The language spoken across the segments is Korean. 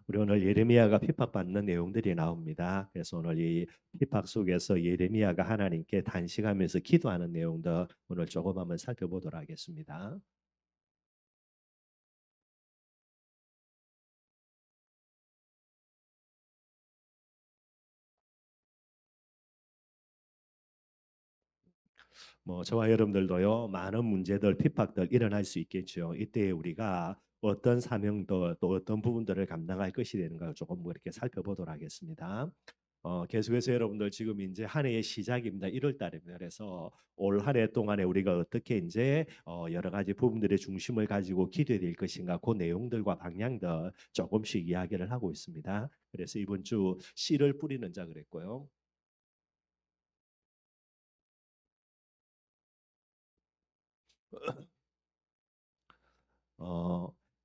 우리 오늘 예레미야가 핍박받는 내용들이 나옵니다. 그래서 오늘 이 핍박 속에서 예레미야가 하나님께 단식하면서 기도하는 내용들 오늘 조금 한번 살펴보도록 하겠습니다. 저와 여러분들도요 많은 문제들, 핍박들 일어날 수 있겠죠. 이때 우리가 어떤 사명도 또 어떤 부분들을 감당할 것이 되는가 조금 이렇게 살펴보도록 하겠습니다. 계속해서 여러분들 지금 이제 한 해의 시작입니다. 1월 달입니다. 그래서 올 한 해 동안에 우리가 어떻게 이제 여러 가지 부분들의 중심을 가지고 기도해야 될 것인가 그 내용들과 방향들 조금씩 이야기를 하고 있습니다. 그래서 이번 주 씨를 뿌리는 자 그랬고요.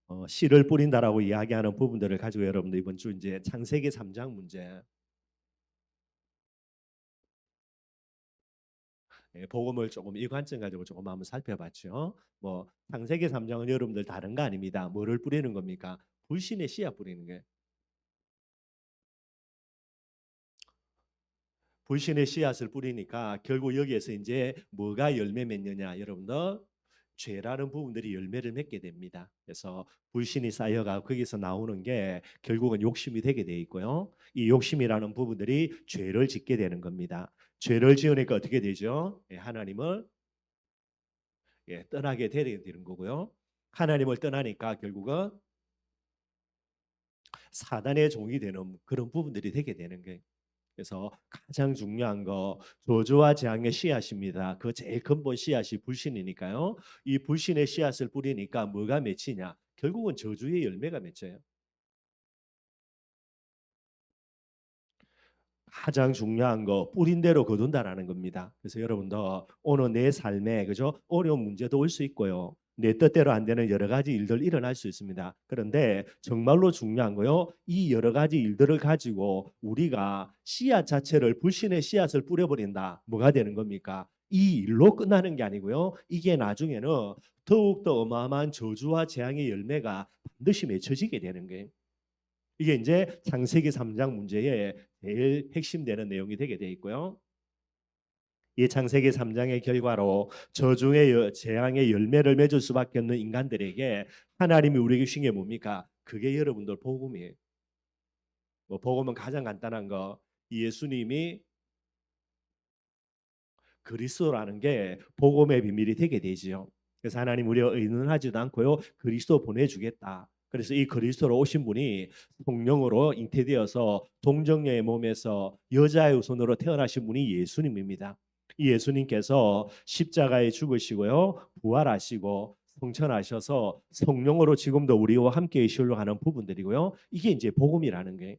어, 씨를 뿌린다라고 이야기하는 부분들을 가지고 여러분들 이번 주 이제 창세기 3장 문제 복음을 조금 이 관점 가지고 조금 한번 살펴봤죠. 창세기 3장은 여러분들 다른 거 아닙니다. 뭐를 뿌리는 겁니까? 불신의 씨앗 뿌리는 게. 불신의 씨앗을 뿌리니까 결국 여기에서 이제 뭐가 열매 맺느냐 여러분들 죄라는 부분들이 열매를 맺게 됩니다. 그래서 불신이 쌓여가 거기서 나오는 게 결국은 욕심이 되게 돼 있고요. 이 욕심이라는 부분들이 죄를 짓게 되는 겁니다. 죄를 지으니까 어떻게 되죠? 하나님을 떠나게 되는 거고요. 하나님을 떠나니까 결국은 사단의 종이 되는 그런 부분들이 되게 되는 거예요. 그래서 가장 중요한 거 저주와 재앙의 씨앗입니다. 그 제일 근본 씨앗이 불신이니까요. 이 불신의 씨앗을 뿌리니까 뭐가 맺히냐? 결국은 저주의 열매가 맺혀요. 가장 중요한 거 뿌린 대로 거둔다라는 겁니다. 그래서 여러분도 오늘 내 삶에 그죠? 어려운 문제도 올 수 있고요. 내 뜻대로 안 되는 여러 가지 일들 일어날 수 있습니다. 그런데 정말로 중요한 거요. 이 여러 가지 일들을 가지고 우리가 씨앗 자체를 불신의 씨앗을 뿌려버린다. 뭐가 되는 겁니까? 이 일로 끝나는 게 아니고요. 이게 나중에는 더욱더 어마어마한 저주와 재앙의 열매가 반드시 맺혀지게 되는 거예요. 이게 이제 창세기 3장 문제의 제일 핵심되는 내용이 되게 돼 있고요. 이 창세기 3장의 결과로 저주의 재앙의 열매를 맺을 수밖에 없는 인간들에게 하나님이 우리에게 주신 게 뭡니까? 그게 여러분들 복음이에요. 복음은 가장 간단한 거 예수님이 그리스도라는 게 복음의 비밀이 되게 되지요. 그래서 하나님 우리가 의논하지도 않고요. 그리스도 보내주겠다. 그래서 이 그리스도로 오신 분이 성령으로 잉태되어서 동정녀의 몸에서 여자의 손으로 태어나신 분이 예수님입니다. 이 예수님께서 십자가에 죽으시고요. 부활하시고 성천하셔서 성령으로 지금도 우리와 함께 계시려 하는 부분들이고요. 이게 이제 복음이라는 게.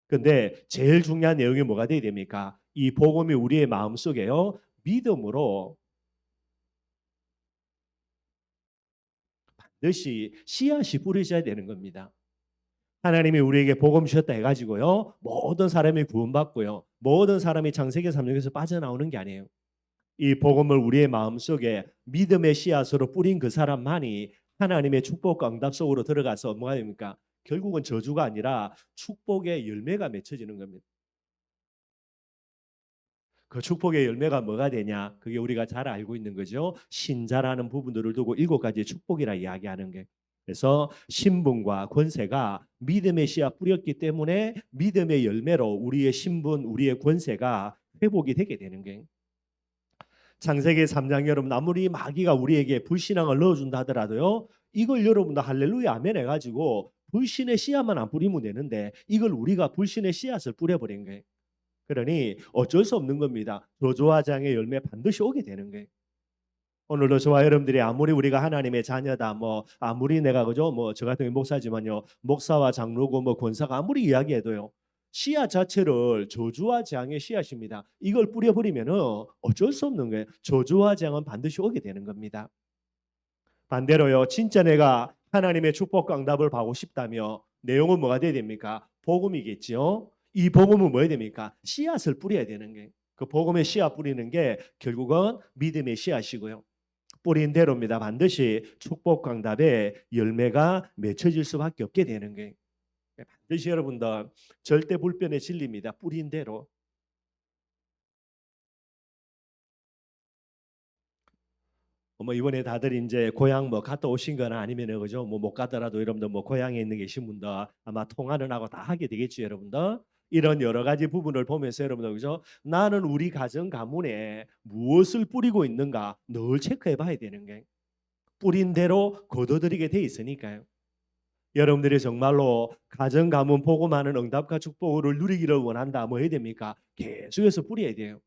근데 제일 중요한 내용이 뭐가 돼야 됩니까? 이 복음이 우리의 마음속에요. 믿음으로 반드시 씨앗이 뿌려져야 되는 겁니다. 하나님이 우리에게 복음 주셨다 해가지고요. 모든 사람이 구원받고요. 모든 사람이 창세기 3장에서 빠져나오는 게 아니에요. 이 복음을 우리의 마음속에 믿음의 씨앗으로 뿌린 그 사람만이 하나님의 축복과 응답 속으로 들어가서 뭐가 됩니까? 결국은 저주가 아니라 축복의 열매가 맺혀지는 겁니다. 그 축복의 열매가 뭐가 되냐? 그게 우리가 잘 알고 있는 거죠. 신자라는 부분들을 두고 7가지의 축복이라 이야기하는 게. 그래서 신분과 권세가 믿음의 씨앗 뿌렸기 때문에 믿음의 열매로 우리의 신분, 우리의 권세가 회복이 되게 되는 게. 창세기 3장 여러분 아무리 마귀가 우리에게 불신앙을 넣어준다 하더라도요. 이걸 여러분도 할렐루야 아멘 해가지고 불신의 씨앗만 안 뿌리면 되는데 이걸 우리가 불신의 씨앗을 뿌려버린 거예요. 그러니 어쩔 수 없는 겁니다. 저주와 장의 열매 반드시 오게 되는 거예요. 오늘도 저와 여러분들이 아무리 우리가 하나님의 자녀다 아무리 내가 그죠 저 같은 경우 목사지만요 목사와 장로고 권사가 아무리 이야기해도요 씨앗 자체를 저주와 재앙의 씨앗입니다. 이걸 뿌려버리면은 어쩔 수 없는 거예요. 저주와 재앙은 반드시 오게 되는 겁니다. 반대로요 진짜 내가 하나님의 축복과 응답을 받고 싶다며 내용은 뭐가 돼야 됩니까? 복음이겠지요. 이 복음은 뭐야 됩니까? 씨앗을 뿌려야 되는 거예요. 그 복음의 씨앗 뿌리는 게 결국은 믿음의 씨앗이고요. 뿌린 대로입니다. 반드시 축복 강답의 열매가 맺혀질 수밖에 없게 되는 거예요. 반드시 여러분들 절대 불변의 진리입니다. 뿌린 대로. 뭐 이번에 다들 이제 고향 뭐 갔다 오신 거나 아니면 그죠? 뭐 못 가더라도 여러분들 뭐 고향에 있는 계신 분들 아마 통화는 하고 다 하게 되겠죠, 여러분들. 이런 여러 가지 부분을 보면서 여러분들 그죠? 나는 우리 가정 가문에 무엇을 뿌리고 있는가 늘 체크해 봐야 되는 게 뿌린 대로 거둬들이게 돼 있으니까요. 여러분들이 정말로 가정 가문 복음 많은 응답과 축복을 누리기를 원한다. 뭐 해야 됩니까? 계속해서 뿌려야 돼요.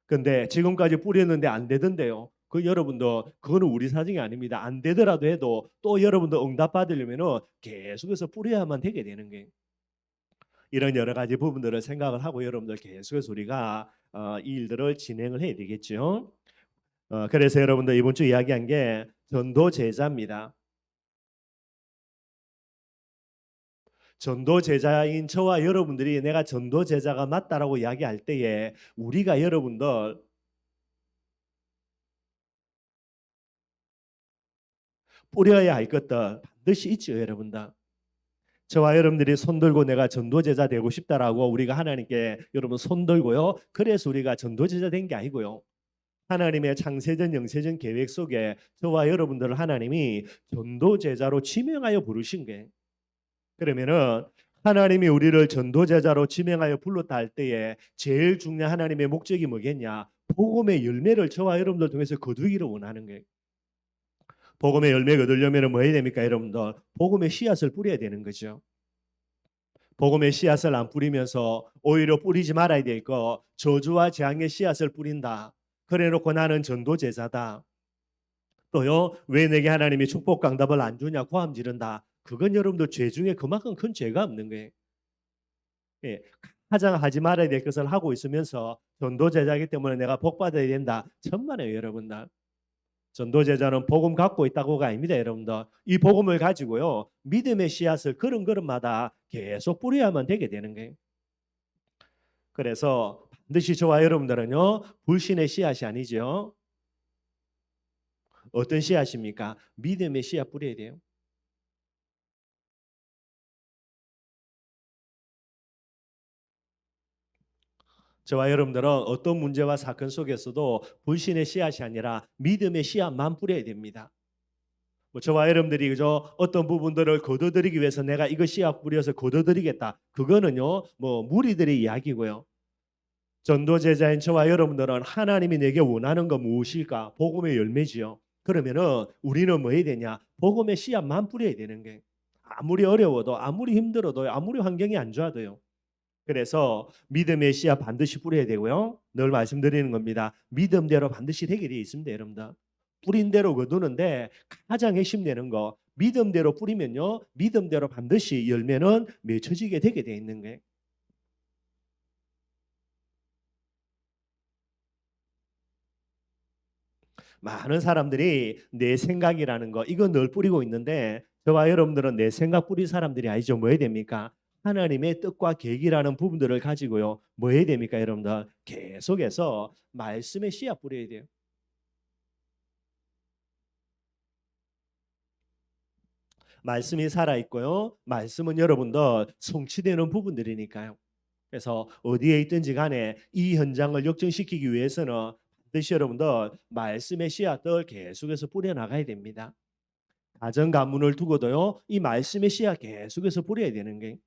근데 지금까지 뿌렸는데 안 되던데요. 그 여러분도 그거는 우리 사정이 아닙니다. 안 되더라도 해도 또 여러분도 응답 받으려면은 계속해서 뿌려야만 되게 되는 게 이런 여러 가지 부분들을 생각을 하고 여러분들 계속해서 우리가 이 일들을 진행을 해야 되겠죠. 그래서 여러분들 이번 주 이야기한 게 전도 제자입니다. 전도 제자인 저와 여러분들이 내가 전도 제자가 맞다라고 이야기할 때에 우리가 여러분들 뿌려야 할 것들 반드시 있죠, 여러분들. 저와 여러분들이 손들고 내가 전도제자 되고 싶다라고 우리가 하나님께 여러분 손들고요. 그래서 우리가 전도제자 된 게 아니고요. 하나님의 창세전 영세전 계획 속에 저와 여러분들을 하나님이 전도제자로 지명하여 부르신 게 그러면은 하나님이 우리를 전도제자로 지명하여 불렀다 할 때에 제일 중요한 하나님의 목적이 뭐겠냐? 복음의 열매를 저와 여러분들 통해서 거두기를 원하는 거예요. 복음의 열매 거두려면 뭐 해야 됩니까, 여러분들? 복음의 씨앗을 뿌려야 되는 거죠. 복음의 씨앗을 안 뿌리면서 오히려 뿌리지 말아야 될 거 저주와 재앙의 씨앗을 뿌린다. 그래놓고 나는 전도제자다. 또요 왜 내게 하나님이 축복 강답을 안 주냐 고함 지른다. 그건 여러분들 죄 중에 그만큼 큰 죄가 없는 거예요. 예, 가장 하지 말아야 될 것을 하고 있으면서 전도제자이기 때문에 내가 복 받아야 된다. 천만에요, 여러분들. 전도제자는 복음 갖고 있다고가 아닙니다, 여러분들. 이 복음을 가지고요 믿음의 씨앗을 걸음걸음마다 계속 뿌려야만 되게 되는 거예요. 그래서 반드시 저와 여러분들은요 불신의 씨앗이 아니죠. 어떤 씨앗입니까? 믿음의 씨앗 뿌려야 돼요. 저와 여러분들은 어떤 문제와 사건 속에서도 불신의 씨앗이 아니라 믿음의 씨앗만 뿌려야 됩니다. 뭐 저와 여러분들이 그저 어떤 부분들을 거둬들이기 위해서 내가 이거 씨앗 뿌려서 거둬들이겠다. 그거는요 뭐 무리들의 이야기고요. 전도 제자인 저와 여러분들은 하나님이 내게 원하는 건 무엇일까? 복음의 열매지요. 그러면은 우리는 뭐 해야 되냐? 복음의 씨앗만 뿌려야 되는 게 아무리 어려워도 아무리 힘들어도 아무리 환경이 안 좋아도요. 그래서 믿음의 씨앗 반드시 뿌려야 되고요. 늘 말씀드리는 겁니다. 믿음대로 반드시 되게 되어 있습니다, 여러분들. 뿌린 대로 거두는데 가장 핵심되는 거 믿음대로 뿌리면요. 믿음대로 반드시 열매는 맺혀지게 되게 되어 있는 거예요. 많은 사람들이 내 생각이라는 거 이거 늘 뿌리고 있는데 저와 여러분들은 내 생각 뿌린 사람들이 아니죠. 뭐 해야 됩니까? 하나님의 뜻과 계획이라는 부분들을 가지고요. 뭐 해야 됩니까, 여러분들? 계속해서 말씀의 씨앗 뿌려야 돼요. 말씀이 살아 있고요. 말씀은 여러분들 성취되는 부분들이니까요. 그래서 어디에 있든지 간에 이 현장을 역전시키기 위해서는 반드시 여러분들 말씀의 씨앗을 계속해서 뿌려 나가야 됩니다. 가정 가문을 두고도요. 이 말씀의 씨앗 계속해서 뿌려야 되는 게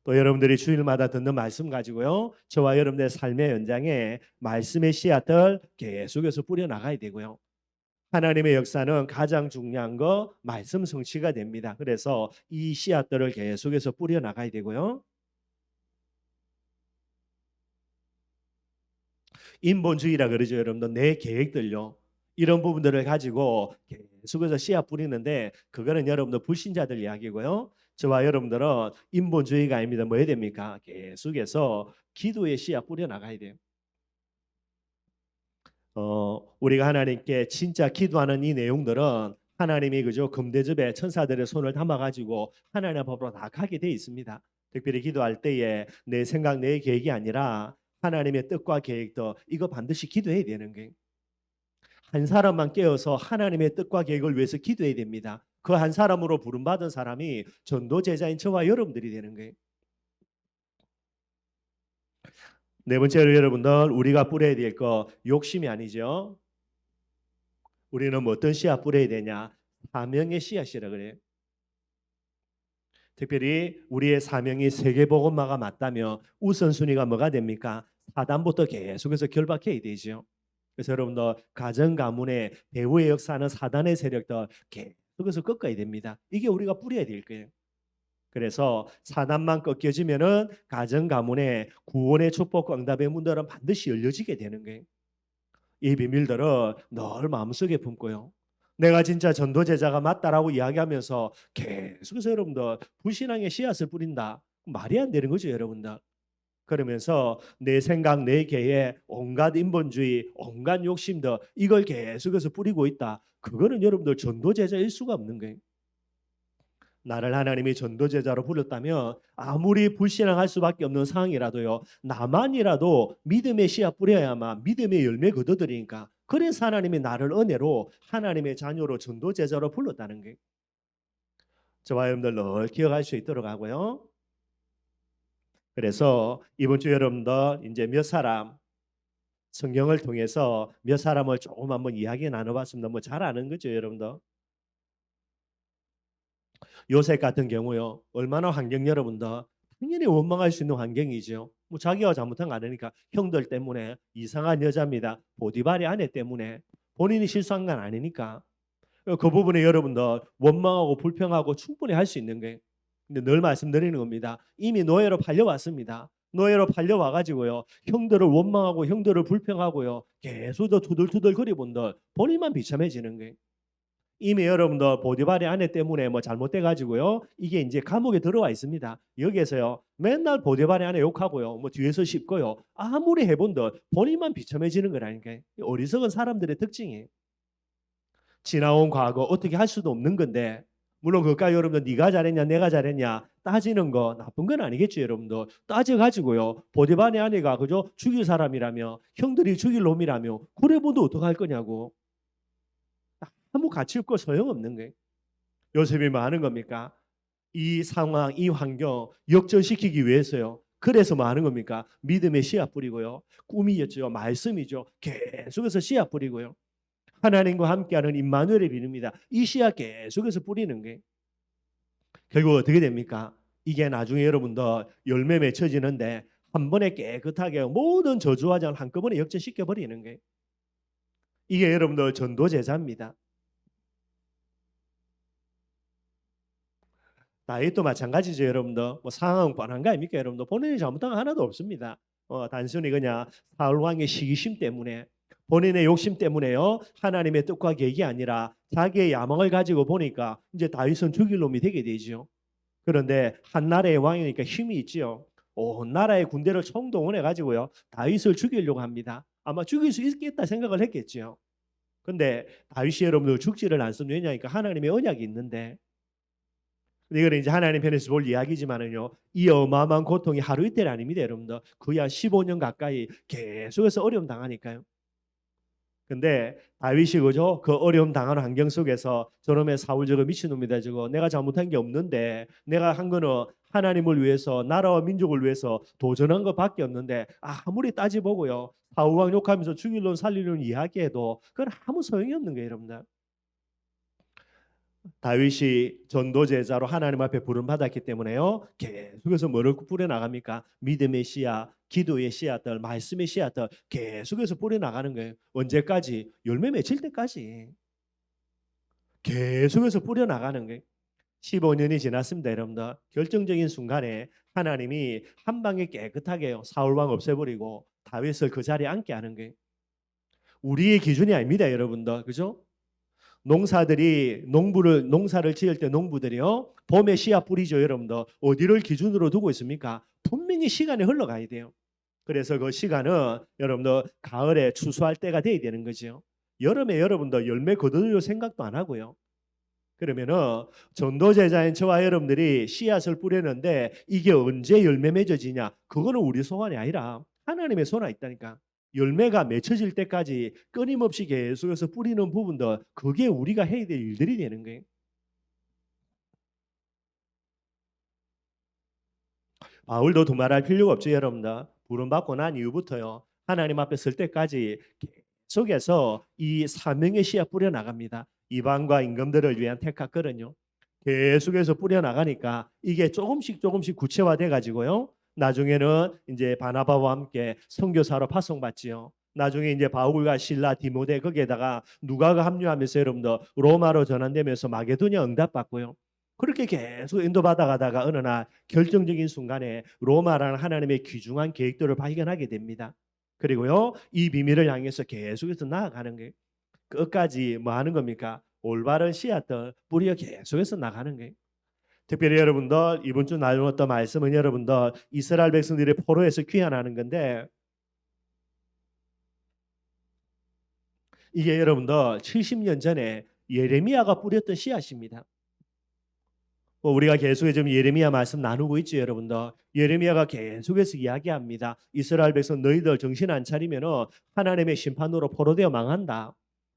또 여러분들이 주일마다 듣는 말씀 가지고요. 저와 여러분들의 삶의 연장에 말씀의 씨앗을 계속해서 뿌려 나가야 되고요. 하나님의 역사는 가장 중요한 거 말씀 성취가 됩니다. 그래서 이 씨앗들을 계속해서 뿌려 나가야 되고요. 인본주의라 그러죠, 여러분들. 내 계획들요. 이런 부분들을 가지고 계속해서 씨앗 뿌리는데 그거는 여러분들 불신자들 이야기고요. 저와 여러분들은 인본주의가 아닙니다. 뭐 해야 됩니까? 계속해서 기도의 씨앗 뿌려 나가야 돼요. 우리가 하나님께 진짜 기도하는 이 내용들은 하나님이 그죠 금대접에 천사들의 손을 담아 가지고 하나님 앞으로 다 가게 돼 있습니다. 특별히 기도할 때에 내 생각 내 계획이 아니라 하나님의 뜻과 계획도 이거 반드시 기도해야 되는 거예요. 한 사람만 깨어서 하나님의 뜻과 계획을 위해서 기도해야 됩니다. 그 한 사람으로 부름받은 사람이 전도제자인 저와 여러분들이 되는 거예요. 네 번째로 여러분들 우리가 뿌려야 될 거 욕심이 아니죠. 우리는 뭐 어떤 씨앗 뿌려야 되냐? 사명의 씨앗이라 그래요. 특별히 우리의 사명이 세계복음화가 맞다면 우선순위가 뭐가 됩니까? 사단부터 계속해서 결박해야 되죠. 그래서 여러분들 가정 가문의 배후의 역사는 사단의 세력들 계속해서 꺾어야 됩니다. 이게 우리가 뿌려야 될 거예요. 그래서 사단만 꺾여지면은 가정 가문의 구원의 축복과 응답의 문들은 반드시 열려지게 되는 거예요. 이 비밀들을 늘 마음속에 품고요. 내가 진짜 전도제자가 맞다라고 이야기하면서 계속해서 여러분들 불신앙의 씨앗을 뿌린다. 말이 안 되는 거죠, 여러분들. 그러면서 내 생각, 내 계에 온갖 인본주의, 온갖 욕심들 이걸 계속해서 뿌리고 있다. 그거는 여러분들 전도제자일 수가 없는 거예요. 나를 하나님이 전도제자로 불렀다면 아무리 불신앙할 수밖에 없는 상황이라도요. 나만이라도 믿음의 씨앗 뿌려야만 믿음의 열매 거둬들이니까 그래서 하나님이 나를 은혜로 하나님의 자녀로 전도제자로 불렀다는 게 저와 여러분들 늘 기억할 수 있도록 하고요. 그래서 이번 주 여러분들 이제 몇 사람 성경을 통해서 몇 사람을 조금 한번 이야기 나눠봤습니다. 뭐 잘 아는 거죠, 여러분들. 요셉 같은 경우요. 얼마나 환경 여러분들 당연히 원망할 수 있는 환경이죠. 뭐 자기가 잘못한 거 아니니까 형들 때문에 이상한 여자입니다. 보디발의 아내 때문에 본인이 실수한 건 아니니까 그 부분에 여러분들 원망하고 불평하고 충분히 할 수 있는 거예요. 근데 늘 말씀드리는 겁니다. 이미 노예로 팔려왔습니다. 노예로 팔려와 가지고요. 형들을 원망하고 형들을 불평하고요. 계속 더 투덜투덜 거리본들 본인만 비참해지는 거예요. 이미 여러분들 보디발의 아내 때문에 뭐 잘못돼 가지고요. 이게 이제 감옥에 들어와 있습니다. 여기에서요. 맨날 보디발의 아내 욕하고요. 뭐 뒤에서 씹고요. 아무리 해본들 본인만 비참해지는 거라니까요. 어리석은 사람들의 특징이에요. 지나온 과거 어떻게 할 수도 없는 건데 물론 그까지 여러분들 네가 잘했냐 내가 잘했냐 따지는 거 나쁜 건 아니겠죠 여러분들. 따져가지고요. 보디발의 아내가 그저 죽일 사람이라며 형들이 죽일 놈이라며 그래 보도 어떡할 거냐고. 아무 가치 없고 소용없는 거예요. 요셉이 뭐 하는 겁니까? 이 상황, 이 환경 역전시키기 위해서요. 그래서 뭐 하는 겁니까? 믿음의 씨앗 뿌리고요. 꿈이었죠. 말씀이죠. 계속해서 씨앗 뿌리고요. 하나님과 함께하는 임마누엘의 비릅니다. 이 씨앗 계속해서 뿌리는 게 결국 어떻게 됩니까? 이게 나중에 여러분들 열매 맺혀지는데 한 번에 깨끗하게 모든 저주화장을 한꺼번에 역전시켜 버리는 게 이게 여러분들 전도제자입니다. 다윗도 마찬가지죠, 여러분들. 뭐 상황은 뻔한 거 아닙니까, 여러분들? 본인이 잘못한 거 하나도 없습니다. 단순히 그냥 사울 왕의 시기심 때문에 본인의 욕심 때문에요. 하나님의 뜻과 계획이 아니라 자기의 야망을 가지고 보니까 이제 다윗은 죽일 놈이 되게 되죠. 그런데 한 나라의 왕이니까 힘이 있지요. 온 나라의 군대를 총동원해 가지고요. 다윗을 죽이려고 합니다. 아마 죽일 수 있겠다 생각을 했겠지요. 근데 다윗이 여러분들 죽지를 않습니다. 왜냐니까 하나님의 언약이 있는데 이거는 이제 하나님 편에서 볼 이야기지만은요. 이 어마어마한 고통이 하루 이틀이 아닙니다, 여러분들. 거의 한 15년 가까이 계속해서 어려움 당하니까요. 근데 다윗이 그죠? 그 어려움 당하는 환경 속에서 저놈의 사울 저거 미친놈이다 저거 내가 잘못한 게 없는데 내가 한 거는 하나님을 위해서 나라와 민족을 위해서 도전한 것밖에 없는데 아무리 따지보고요. 사울 왕 욕하면서 죽일 놈 살릴 놈 이야기해도 그건 아무 소용이 없는 거예요, 여러분들. 다윗이 전도제자로 하나님 앞에 부름받았기 때문에요. 계속해서 뭐를 뿌려나갑니까? 믿음의 씨앗, 기도의 씨앗들, 말씀의 씨앗들 계속해서 뿌려나가는 거예요. 언제까지? 열매 맺힐 때까지. 계속해서 뿌려나가는 거예요. 15년이 지났습니다, 여러분들. 결정적인 순간에 하나님이 한 방에 깨끗하게 사울왕 없애버리고 다윗을 그 자리에 앉게 하는 거예요. 우리의 기준이 아닙니다, 여러분들. 그죠? 농사를 지을 때 농부들이요. 봄에 씨앗 뿌리죠, 여러분들. 어디를 기준으로 두고 있습니까? 분명히 시간이 흘러가야 돼요. 그래서 그 시간은 여러분들 가을에 추수할 때가 돼야 되는 거죠. 여름에 여러분들 열매 거둘 생각도 안 하고요. 그러면은 전도제자인 저와 여러분들이 씨앗을 뿌렸는데 이게 언제 열매 맺어지냐? 그거는 우리 소원이 아니라 하나님의 손에 있다니까. 열매가 맺혀질 때까지 끊임없이 계속해서 뿌리는 부분들 그게 우리가 해야 될 일들이 되는 거예요. 바울도 두말할 필요가 없죠, 여러분들. 부름받고 난 이후부터요. 하나님 앞에 설 때까지 계속해서 이 사명의 씨앗 뿌려 나갑니다. 이방과 임금들을 위한 택하거든요. 계속해서 뿌려 나가니까 이게 조금씩 구체화돼 가지고요. 나중에는 이제 바나바와 함께 선교사로 파송받지요. 나중에 이제 바울과 실라, 디모데 거기에다가 누가가 합류하면서 여러분들 로마로 전환되면서 마게도냐 응답받고요. 그렇게 계속 인도받아 가다가 어느 날 결정적인 순간에 로마라는 하나님의 귀중한 계획들을 발견하게 됩니다. 그리고요, 이 비밀을 향해서 계속해서 나아가는 거예요. 끝까지 뭐 하는 겁니까? 올바른 씨앗들 뿌려 계속해서 나가는 거예요. 특별히 여러분들 이번 주 나누었던 말씀은 여러분들 이스라엘 백성들이 포로에서 귀환하는 건데, 이게 여러분들 70년 전에 예레미야가 뿌렸던 씨앗입니다. 우리가 계속해서 지금 예레미야 말씀 나누고 있죠, 여러분들. 예레미야가 계속해서 이야기합니다. 이스라엘 백성 너희들 정신 안 차리면은 하나님의 심판으로 포로되어 망한다.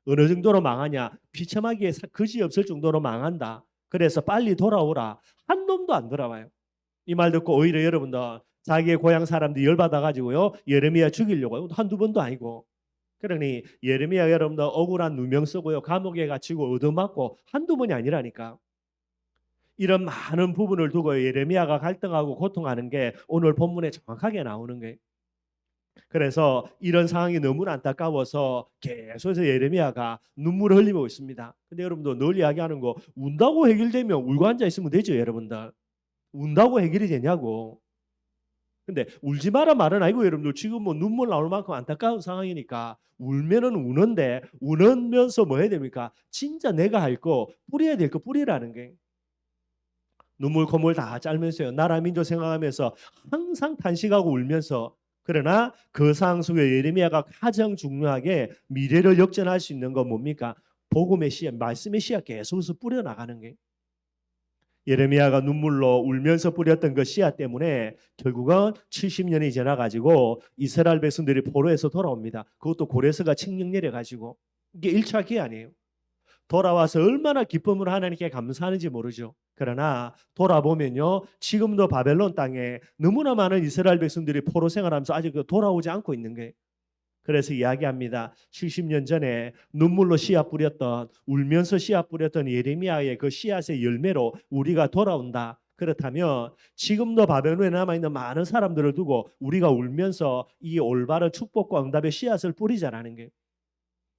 어느 정도로 망하냐? 비참하기에 그지없을 정도로 망한다. 그래서 빨리 돌아오라. 한 놈도 안 돌아와요. 이 말 듣고 오히려 여러분들 자기의 고향 사람들이 열받아 가지고요, 예레미야 죽이려고 한두 번도 아니고. 그러니 예레미야 여러분들 억울한 누명 쓰고요, 감옥에 갇히고 얻어맞고 한두 번이 아니라니까. 이런 많은 부분을 두고 예레미야가 갈등하고 고통하는 게 오늘 본문에 정확하게 나오는 거예요. 그래서 이런 상황이 너무나 안타까워서 계속해서 예레미야가 눈물을 흘리고 있습니다. 근데 여러분도 늘 이야기하는 거, 운다고 해결되면 울고 앉아 있으면 되죠, 여러분들. 운다고 해결이 되냐고. 근데 울지 마라 말은 아니고, 여러분들 지금 뭐 눈물 나올 만큼 안타까운 상황이니까 울면은 우는데, 우면서 뭐 해야 됩니까? 진짜 내가 할 거, 뿌려야 될 거 뿌리라는 게. 눈물 콧물 다 짤면서요, 나라 민족 생각하면서 항상 탄식하고 울면서. 그러나 그 상황 속에 예레미야가 가장 중요하게 미래를 역전할 수 있는 건 뭡니까? 복음의 씨앗, 말씀의 씨앗 계속해서 뿌려 나가는 게. 예레미야가 눈물로 울면서 뿌렸던 그 씨앗 때문에 결국은 70년이 지나가지고 이스라엘 백성들이 포로에서 돌아옵니다. 그것도 고레스가 칙령 내려가지고. 이게 1차 기한이에요. 돌아와서 얼마나 기쁨으로 하나님께 감사하는지 모르죠. 그러나 돌아보면요, 지금도 바벨론 땅에 너무나 많은 이스라엘 백성들이 포로 생활하면서 아직 돌아오지 않고 있는 게. 그래서 이야기합니다. 70년 전에 눈물로 씨앗 뿌렸던, 울면서 씨앗 뿌렸던 예레미야의 그 씨앗의 열매로 우리가 돌아온다. 그렇다면 지금도 바벨론에 남아있는 많은 사람들을 두고 우리가 울면서 이 올바른 축복과 응답의 씨앗을 뿌리자라는 게,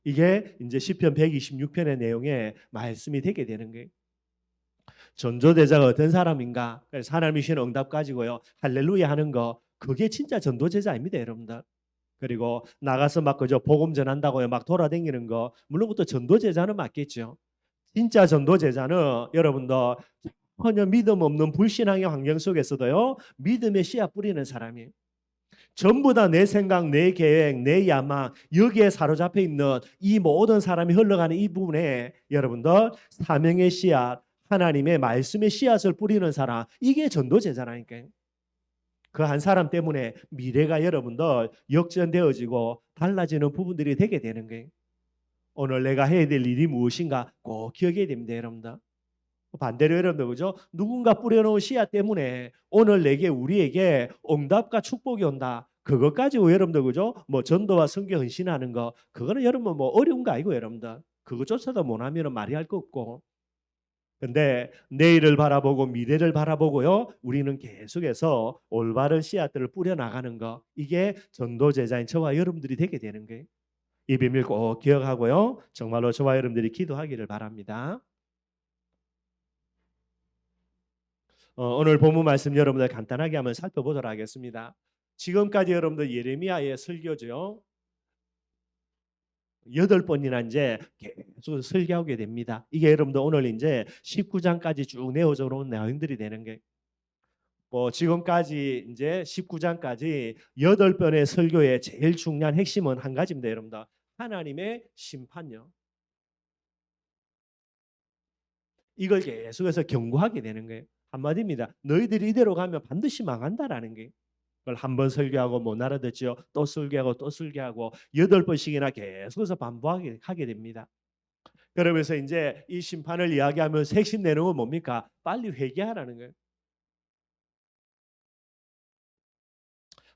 이게 이제 시편 126편의 내용에 말씀이 되게 되는 거예요. 전도제자가 어떤 사람인가? 그래서 하나님이 주신 응답 가지고요, 할렐루야 하는 거, 그게 진짜 전도제자입니다, 여러분들. 그리고 나가서 막 그저 복음 전한다고요, 막 돌아다니는 거, 물론 그것도 전도제자는 맞겠죠. 진짜 전도제자는 여러분들 전혀 믿음 없는 불신앙의 환경 속에서도요, 믿음의 씨앗 뿌리는 사람이에요. 전부 다 내 생각, 내 계획, 내 야망, 여기에 사로잡혀 있는 이 모든 사람이 흘러가는 이 부분에 여러분들 사명의 씨앗, 하나님의 말씀의 씨앗을 뿌리는 사람, 이게 전도제자라니까요. 그 한 사람 때문에 미래가 여러분들 역전되어지고 달라지는 부분들이 되게 되는 거예요. 오늘 내가 해야 될 일이 무엇인가 꼭 기억해야 됩니다, 여러분들. 반대로 여러분들, 그죠? 누군가 뿌려놓은 씨앗 때문에 오늘 내게, 우리에게 응답과 축복이 온다. 그것 가지고 여러분들, 그죠? 뭐 전도와 선교 헌신하는 거, 그거는 여러분 뭐 어려운 거 아니고, 여러분들. 그것조차도 못하면 말이 할 거 없고. 근데 내일을 바라보고 미래를 바라보고요, 우리는 계속해서 올바른 씨앗들을 뿌려 나가는 거, 이게 전도 제자인 저와 여러분들이 되게 되는 거예요. 이 비밀 꼭 기억하고요, 정말로 저와 여러분들이 기도하기를 바랍니다. 오늘 본문 말씀 여러분들 간단하게 한번 살펴보도록 하겠습니다. 지금까지 여러분들 예레미야의 설교죠, 8번이나 이제 계속 설교하게 됩니다. 이게 여러분들 오늘 이제 19장까지 쭉 내어져 온 내용들이 되는 게, 뭐 지금까지 이제 19장까지 8번의 설교의 제일 중요한 핵심은 한 가지입니다, 여러분들. 하나님의 심판요. 이걸 계속해서 경고하게 되는 거예요. 한마디입니다. 너희들이 이대로 가면 반드시 망한다라는 게. 그걸 한 번 설교하고 못 알아듣죠. 또 설교하고 또 설교하고 8번씩이나 계속해서 반복하게 하게 됩니다. 그러면서 이제 이 심판을 이야기하면서 핵심 내용은 뭡니까? 빨리 회개하라는 거예요.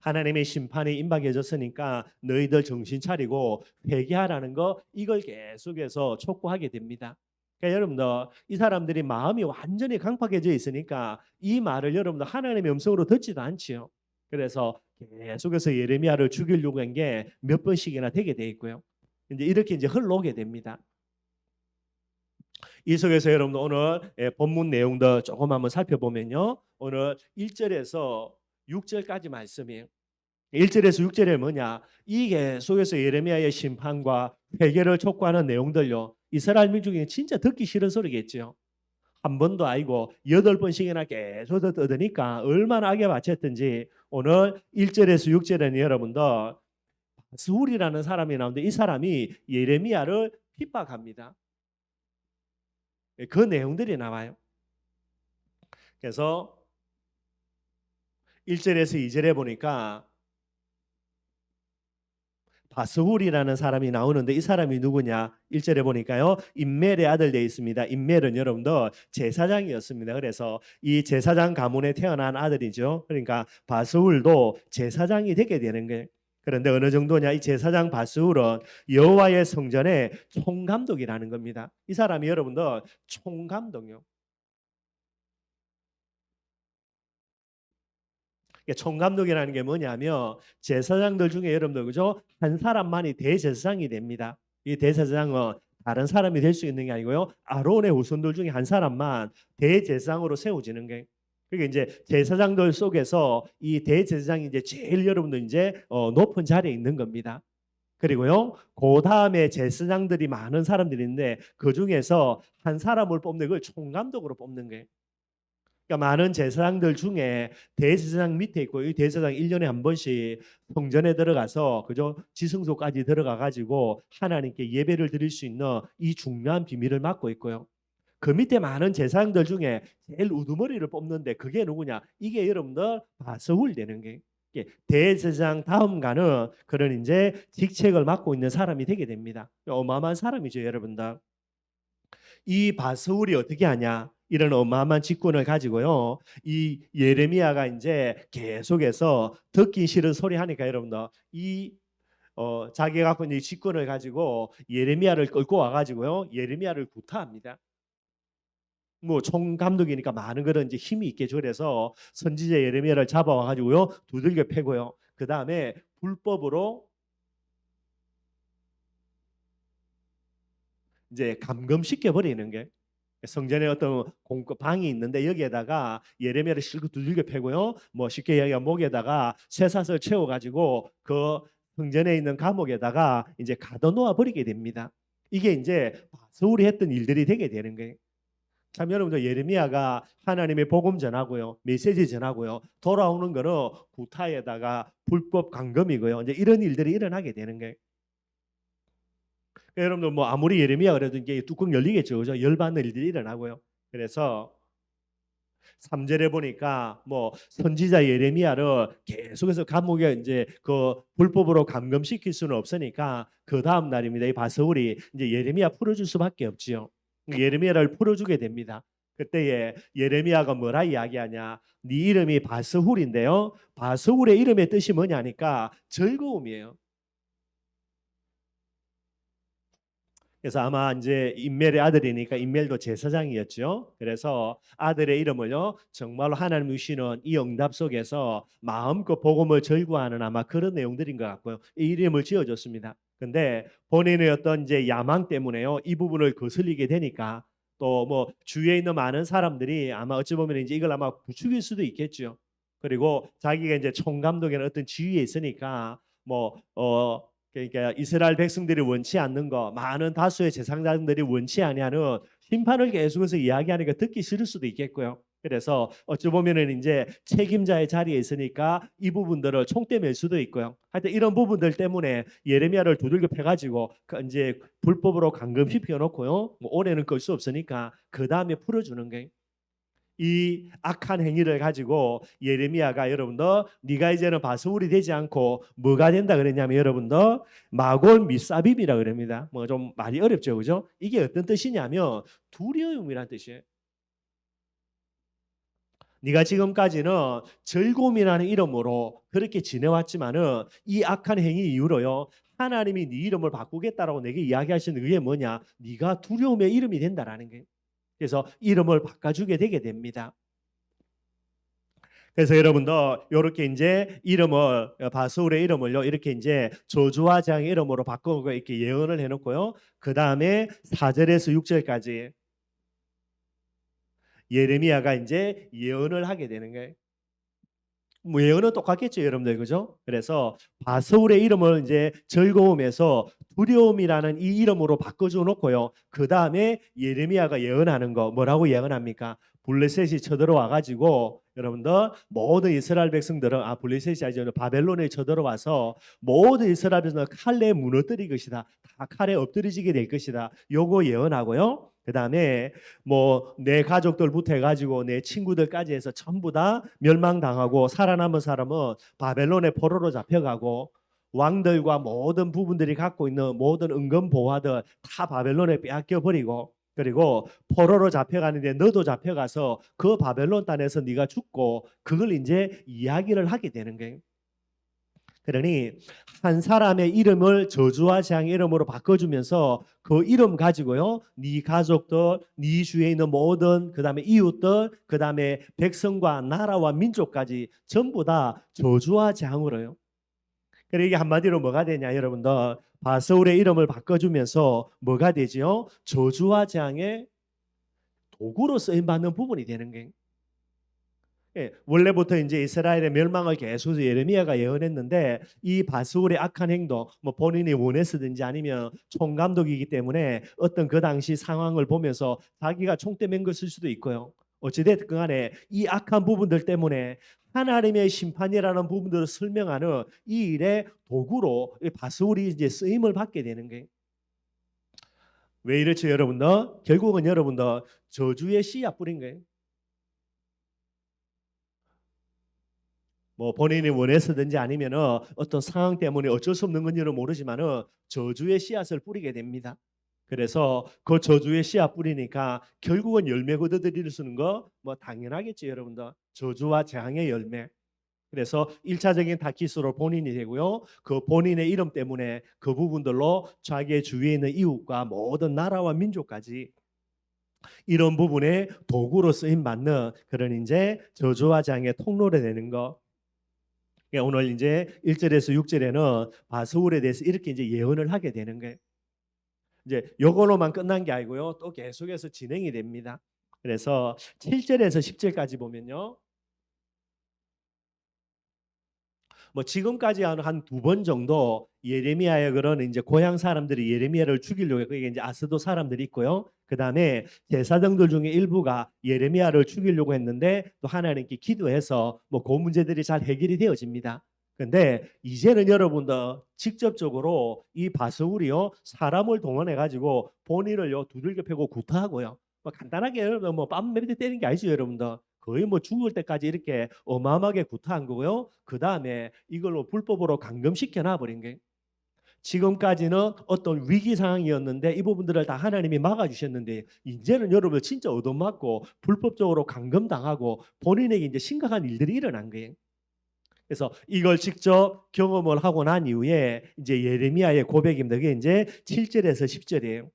하나님의 심판이 임박해졌으니까 너희들 정신 차리고 회개하라는 거 이걸 계속해서 촉구하게 됩니다. 그러니까 여러분들 이 사람들이 마음이 완전히 강팍해져 있으니까 이 말을 여러분들 하나님의 음성으로 듣지도 않지요. 그래서 계속해서 예레미야를 죽이려고 한 게 몇 번씩이나 되게 돼 있고요. 이제 이렇게 이제 흘러오게 됩니다. 이 속에서 여러분 오늘 본문 내용도 조금 한번 살펴보면요. 오늘 1절에서 6절까지 말씀이에요. 1절에서 6절에 뭐냐? 이 계속해서 예레미야의 심판과 회개를 촉구하는 내용들요. 이스라엘 민족이 진짜 듣기 싫은 소리겠죠. 한 번도 아니고 8번씩이나 계속 듣으니까 얼마나 악에 바쳤든지 오늘 1절에서 6절에는 여러분들 바스훌이라는 사람이 나오는데 이 사람이 예레미야를 핍박합니다. 그 내용들이 나와요. 그래서 1절에서 2절에 보니까 바스훌이라는 사람이 나오는데 이 사람이 누구냐? 1절에 보니까요. 임멜의 아들 되어 있습니다. 임멜은 여러분들 제사장이었습니다. 그래서 이 제사장 가문에 태어난 아들이죠. 그러니까 바스훌도 제사장이 되게 되는 거예요. 그런데 어느 정도냐? 이 제사장 바스훌은 여호와의 성전의 총감독이라는 겁니다. 이 사람이 여러분들 총감독이요. 총감독이라는 게 뭐냐면 제사장들 중에 여러분들 그죠? 한 사람만이 대제사장이 됩니다. 이 대제사장은 다른 사람이 될 수 있는 게 아니고요. 아론의 후손들 중에 한 사람만 대제사장으로 세워지는 게. 그게 이제 제사장들 속에서 이 대제사장이 이제 제일 여러분들 이제 높은 자리에 있는 겁니다. 그리고요, 그 다음에 제사장들이 많은 사람들이 있는데 그 중에서 한 사람을 뽑는 걸 총감독으로 뽑는 거예요. 그러니까 많은 제사장들 중에 대제사장 밑에 있고 이 대제사장 1년에 한 번씩 성전에 들어가서 그죠? 지성소까지 들어가 가지고 하나님께 예배를 드릴 수 있는 이 중요한 비밀을 맡고 있고요. 그 밑에 많은 제사장들 중에 제일 우두머리를 뽑는데 그게 누구냐? 이게 여러분들 바스훌 되는 게 대제사장 다음 가는 그런 이제 직책을 맡고 있는 사람이 되게 됩니다. 어마어마한 사람이죠, 여러분들. 이 바스훌이 어떻게 하냐? 이런 어마어마한 직분을 가지고요. 이 예레미야가 이제 계속해서 듣기 싫은 소리 하니까 여러분들 이 자기가 갖고 있는 이 직분을 가지고 예레미야를 끌고 와가지고요. 예레미야를 구타합니다. 뭐 총감독이니까 많은 그런 이제 힘이 있게 저래서 선지자 예레미야를 잡아와 가지고요. 두들겨 패고요. 그 다음에 불법으로 이제 감금시켜 버리는 게 성전에 어떤 방이 있는데 여기에다가 예레미야를 실컷 두들겨 패고요. 뭐 쉽게 이야기하면 목에다가 쇠사슬 채워 가지고 그 성전에 있는 감옥에다가 이제 가둬놓아 버리게 됩니다. 이게 이제 바스훌이 했던 일들이 되게 되는 거예요. 참 여러분들 예레미야가 하나님의 복음 전하고요. 메시지 전하고요. 돌아오는 거는 구타에다가 불법 감금이고요. 이제 이런 일들이 일어나게 되는 거예요. 그러니까 여러분들 뭐 아무리 예레미야 그래도 이게 뚜껑 열리겠죠. 그죠? 열받는 일들이 일어나고요. 그래서 3절에 보니까 뭐 선지자 예레미야를 계속해서 감옥에 이제 그 불법으로 감금시킬 수는 없으니까 그 다음 날입니다. 이 바스훌이 이제 예레미야 풀어줄 수밖에 없지요. 예레미야를 풀어주게 됩니다. 그때에 예레미야가 뭐라 이야기하냐? 네 이름이 바스훌인데요. 바스훌의 이름의 뜻이 뭐냐니까 즐거움이에요. 그래서 아마 이제 임멜의 아들이니까 임멜도 제사장이었죠. 그래서 아들의 이름을요 정말로 하나님 주시는 이 응답 속에서 마음껏 복음을 절구하는 아마 그런 내용들인 것 같고요. 이 이름을 지어줬습니다. 근데 본인의 어떤 이제 야망 때문에요 이 부분을 거슬리게 되니까 또 뭐 주위에 있는 많은 사람들이 아마 어찌 보면 이제 이걸 아마 부추길 수도 있겠죠. 그리고 자기가 이제 총감독의 어떤 지위에 있으니까 그러니까 이스라엘 백성들이 원치 않는 거, 많은 다수의 제사장들이 원치 아니하는 심판을 계속해서 이야기하니까 듣기 싫을 수도 있겠고요. 그래서 어찌 보면은 이제 책임자의 자리에 있으니까 이 부분들을 총대 맬 수도 있고요. 하여튼 이런 부분들 때문에 예레미야를 두들겨 패가지고 이제 불법으로 감금시켜 놓고요. 뭐 올해는 끌 수 없으니까 그 다음에 풀어주는 거예요. 이 악한 행위를 가지고 예레미야가 여러분들 네가 이제는 바스훌이 되지 않고 뭐가 된다 그랬냐면 여러분들 마골 미사빔이라 그럽니다. 뭐 좀 말이 어렵죠, 그죠? 이게 어떤 뜻이냐면 두려움이란 뜻이에요. 네가 지금까지는 즐거움이라는 이름으로 그렇게 지내왔지만은 이 악한 행위 이후로요. 하나님이 네 이름을 바꾸겠다라고 내게 이야기하시는 그게 뭐냐? 네가 두려움의 이름이 된다라는 거예요. 그래서 이름을 바꿔주게 되게 됩니다. 그래서 여러분도 이렇게 이제 이름을 바스울의 이름을요 이렇게 이제 저주와 재앙의 이름으로 바꾸고 이렇게 예언을 해놓고요. 그 다음에 4절에서 6절까지 예레미야가 이제 예언을 하게 되는 거예요. 뭐 예언은 똑같겠죠, 여러분들 그죠? 그래서 바스울의 이름을 이제 즐거움에서 두려움이라는 이 이름으로 바꿔줘 놓고요. 그 다음에 예레미야가 예언하는 거 뭐라고 예언합니까? 블레셋이 쳐들어와 가지고 여러분들 모든 이스라엘 백성들은 블레셋이 아니죠 바벨론에 쳐들어와서 모든 이스라엘 백성들 칼에 무너뜨릴 것이다. 다 칼에 엎드려지게 될 것이다. 요거 예언하고요. 그 다음에 뭐 내 가족들부터 해가지고 내 친구들까지 해서 전부 다 멸망당하고 살아남은 사람은 바벨론의 포로로 잡혀가고 왕들과 모든 부분들이 갖고 있는 모든 은금 보화들 다 바벨론에 빼앗겨 버리고 그리고 포로로 잡혀가는데 너도 잡혀가서 그 바벨론 땅에서 네가 죽고 그걸 이제 이야기를 하게 되는 거예요. 그러니 한 사람의 이름을 저주와 재앙의 이름으로 바꿔주면서 그 이름 가지고요, 네 가족들, 네 주위에 있는 모든 그다음에 이웃들, 그다음에 백성과 나라와 민족까지 전부 다 저주와 재앙으로요. 그러니까 이게 한마디로 뭐가 되냐, 여러분들 바스울의 이름을 바꿔주면서 뭐가 되지요? 저주와 재앙의 도구로 쓰임 받는 부분이 되는 거예요. 예, 원래부터 이제 이스라엘의 멸망을 계속 예레미야가 예언했는데 이 바스울의 악한 행동, 뭐 본인이 원했든지 아니면 총감독이기 때문에 어떤 그 당시 상황을 보면서 자기가 총대 맨 것일 수도 있고요. 어찌됐든 간에 이 악한 부분들 때문에 하나님의 심판이라는 부분들을 설명하는 이 일의 도구로 이 바스울이 이제 쓰임을 받게 되는 거예요. 왜 이렇죠, 여러분들? 결국은 여러분들 저주의 씨앗 뿌린 거예요. 뭐 본인이 원해서든지 아니면은 어떤 상황 때문에 어쩔 수 없는 건지는 모르지만은 저주의 씨앗을 뿌리게 됩니다. 그래서 그 저주의 씨앗 뿌리니까 결국은 열매 거둬들일 수 있는 거 뭐 당연하겠죠, 여러분들. 저주와 재앙의 열매. 그래서 1차적인 다키스로 본인이 되고요. 그 본인의 이름 때문에 그 부분들로 자기의 주위에 있는 이웃과 모든 나라와 민족까지 이런 부분에 도구로 쓰임 받는 그런 이제 저주와 재앙의 통로가 되는 거. 오늘 이제 1절에서 6절에는 바스울에 대해서 이렇게 이제 예언을 하게 되는 거예요. 이제 요거로만 끝난 게 아니고요. 또 계속해서 진행이 됩니다. 그래서 7절에서 10절까지 보면요. 뭐 지금까지 한 두 번 정도 예레미야의 그런 이제 고향 사람들이 예레미야를 죽이려고 그게 이제 아스도 사람들이 있고요. 그다음에 제사장들 중에 일부가 예레미야를 죽이려고 했는데 또 하나님께 기도해서 뭐 그 문제들이 잘 해결이 되어집니다. 근데 이제는 여러분들 직접적으로 이 바스울이요 사람을 동원해 가지고 본인을요 두들겨 패고 구타하고요. 뭐 간단하게 여러분 뭐뺨 몇대 때리는 게 아니죠, 여러분들. 거의 뭐 죽을 때까지 이렇게 어마어마하게 구타한 거고요. 그 다음에 이걸로 불법으로 감금시켜 놔버린 거예요. 지금까지는 어떤 위기 상황이었는데 이 부분들을 다 하나님이 막아주셨는데 이제는 여러분 진짜 얻어맞고 불법적으로 감금당하고 본인에게 이제 심각한 일들이 일어난 거예요. 그래서 이걸 직접 경험을 하고 난 이후에 이제 예레미야의 고백입니다. 그게 이제 7절에서 10절이에요.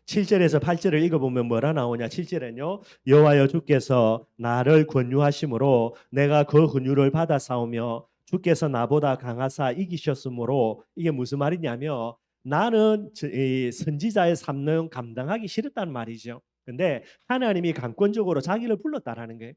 7절에서 8절을 읽어보면 뭐라 나오냐. 7절은요. 여호와여 주께서 나를 권유하심으로 내가 그 권유를 받아 싸우며 주께서 나보다 강하사 이기셨으므로 이게 무슨 말이냐면 나는 이 선지자의 삶은 감당하기 싫었다는 말이죠. 근데 하나님이 강권적으로 자기를 불렀다라는 거예요.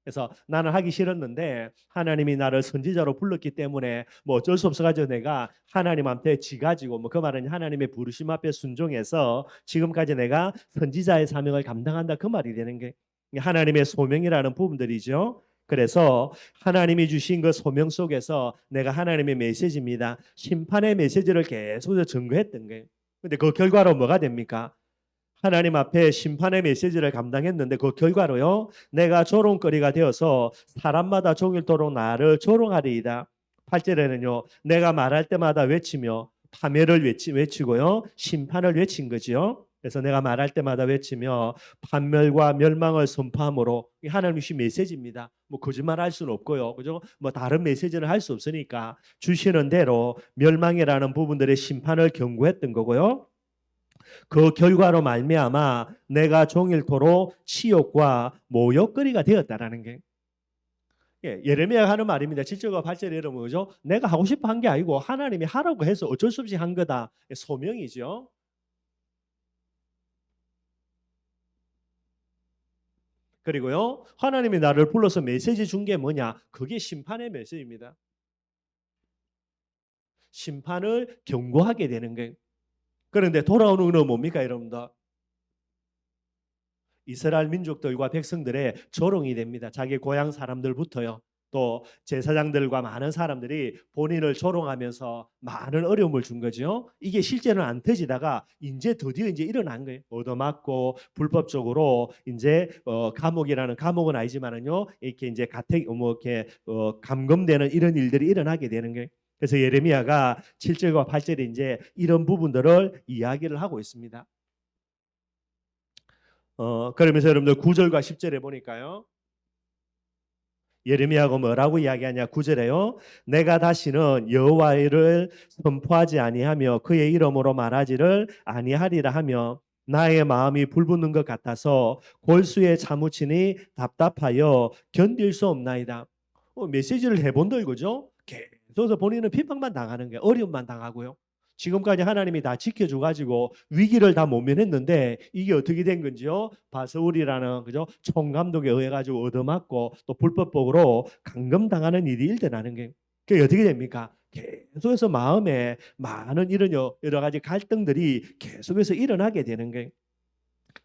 그래서 나는 하기 싫었는데 하나님이 나를 선지자로 불렀기 때문에 뭐 어쩔 수 없어가지고 내가 하나님한테 지가지고 뭐 그 말은 하나님의 부르심 앞에 순종해서 지금까지 내가 선지자의 사명을 감당한다 그 말이 되는 게 하나님의 소명이라는 부분들이죠. 그래서 하나님이 주신 그 소명 속에서 내가 하나님의 메시지입니다. 심판의 메시지를 계속 증거했던 거예요. 근데 그 결과로 뭐가 됩니까? 하나님 앞에 심판의 메시지를 감당했는데 그 결과로요. 내가 조롱거리가 되어서 사람마다 종일토록 나를 조롱하리이다. 8절에는요. 내가 말할 때마다 외치며 파멸을 외치고요. 심판을 외친 거지요. 그래서 내가 말할 때마다 외치며 판멸과 멸망을 선포함으로, 하나님 주신 메시지입니다. 뭐 거짓말할 수는 없고요, 그죠? 뭐 다른 메시지는 할 수 없으니까 주시는 대로 멸망이라는 부분들의 심판을 경고했던 거고요. 그 결과로 말미암아 내가 종일토록 치욕과 모욕거리가 되었다라는 게, 예레미야가 하는 말입니다. 7절과 8절에 여러분, 그죠? 내가 하고 싶어 한 게 아니고 하나님이 하라고 해서 어쩔 수 없이 한 거다. 소명이죠. 그리고요, 하나님이 나를 불러서 메시지 준 게 뭐냐? 그게 심판의 메시지입니다. 심판을 경고하게 되는 거예요. 그런데 돌아오는 건 뭡니까, 여러분들? 이스라엘 민족들과 백성들의 조롱이 됩니다. 자기 고향 사람들부터요. 또 제사장들과 많은 사람들이 본인을 조롱하면서 많은 어려움을 준 거죠. 이게 실제는 안 터지다가 이제 드디어 이제 일어난 거예요. 얻어맞고 불법적으로 이제 감옥이라는, 감옥은 아니지만은요, 이렇게 이제 가택 뭐 이렇게 감금되는 이런 일들이 일어나게 되는 거예요. 그래서 예레미야가 7절과 8절에 이제 이런 부분들을 이야기를 하고 있습니다. 그러면서 여러분들 9절과 10절에 보니까요, 예레미야가 뭐라고 이야기하냐. 9절에요. 내가 다시는 여호와를 선포하지 아니하며 그의 이름으로 말하지를 아니하리라 하며 나의 마음이 불붙는 것 같아서 골수에 차무치니 답답하여 견딜 수 없나이다. 메시지를 해본다 이거죠. 계속 본인은 비판만 당하는 게, 어려움만 당하고요. 지금까지 하나님이 다 지켜줘 가지고 위기를 다 모면했는데 이게 어떻게 된 건지요? 바스울이라는, 그죠, 총감독에 의해 가지고 얻어맞고 또 불법적으로 감금당하는 일이 일어나는 게, 그게 어떻게 됩니까? 계속해서 마음에 많은 이런 여러 가지 갈등들이 계속해서 일어나게 되는 게,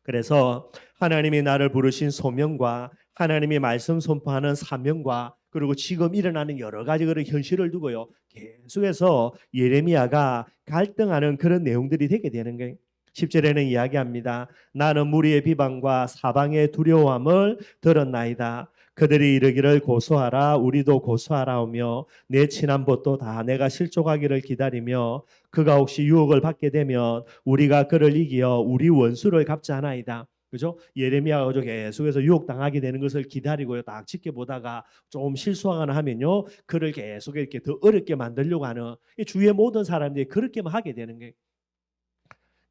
그래서 하나님이 나를 부르신 소명과 하나님이 말씀 선포하는 사명과 그리고 지금 일어나는 여러 가지 그런 현실을 두고요, 계속해서 예레미야가 갈등하는 그런 내용들이 되게 되는 거예요. 10절에는 이야기합니다. 나는 무리의 비방과 사방의 두려움을 들었나이다. 그들이 이르기를 고소하라, 우리도 고소하라오며 내 친한 벗도 다 내가 실족하기를 기다리며 그가 혹시 유혹을 받게 되면 우리가 그를 이기어 우리 원수를 갚지 않아이다. 그죠? 예레미야가 계속해서 유혹당하게 되는 것을 기다리고요, 딱 지켜보다가 좀 실수하거나 하면요, 그를 계속 이렇게 더 어렵게 만들려고 하는, 주위의 모든 사람들이 그렇게만 하게 되는 거예요.